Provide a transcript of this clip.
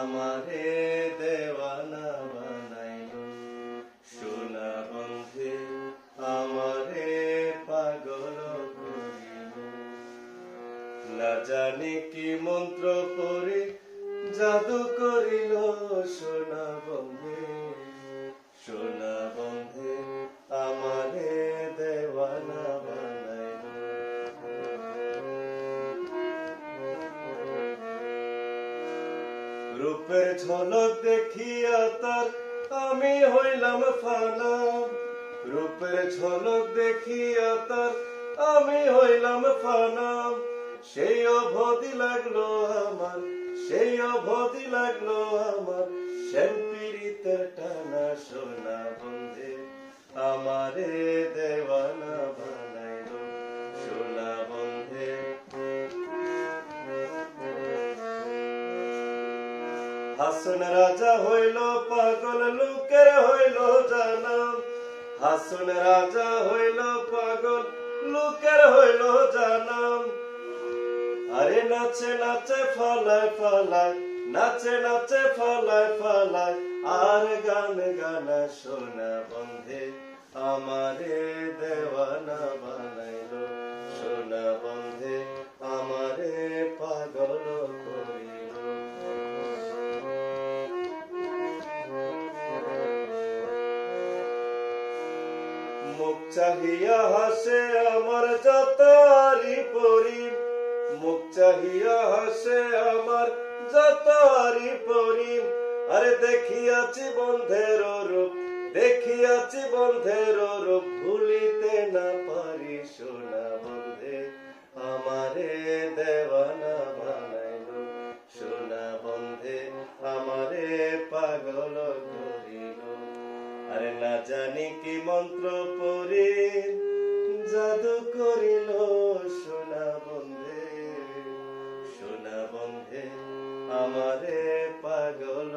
আমারে দেওয়ানা বানাইলো সোনা বন্ধে আমারে পাগল করিল না জানি কি মন্ত্র পড়ে জাদু করিল সোনা বন্ধে আমারে দেওয়ানা বানাইলো রূপের ঝলক দেখিয়া তার আমি হইলাম ফানা রূপের ঝলক দেখিয়া তার আমি হইলাম ফানা সেই অবধি লাগলো আমার শ্যাম পীড়িতের টানা সোনা বন্ধে আমারে দেওয়ানা বানাইলো সোনা বন্ধে হাসন রাজা হইল পাগল লোকের হইল জানা হাসন রাজা হইল পাগল লোকের হইল জানা আরে নাচে নাচে ফালায় ফালায় নাচে নাচে ফালায় ফালায় আর গান গানা সোনা বন্ধে আমারে দেওয়ানা বানাইলো সোনা বন্ধে আমারে পাগল করিল মুখ চাহিয়া হাসে আমার যতারি পরি মুখ চাহিয়া হাসে আমার যতারি পরি আরে দেখিয়াছি বন্ধের রূপ ভুলিতে না পারি সোনা বন্ধে আমারে দেওয়ানা বানাইলো সোনা বন্ধে আমারে পাগল করিল আরে না জানি কি মন্ত্র পড়ে জাদু করিল সোনা বন্ধে আমারে পাগল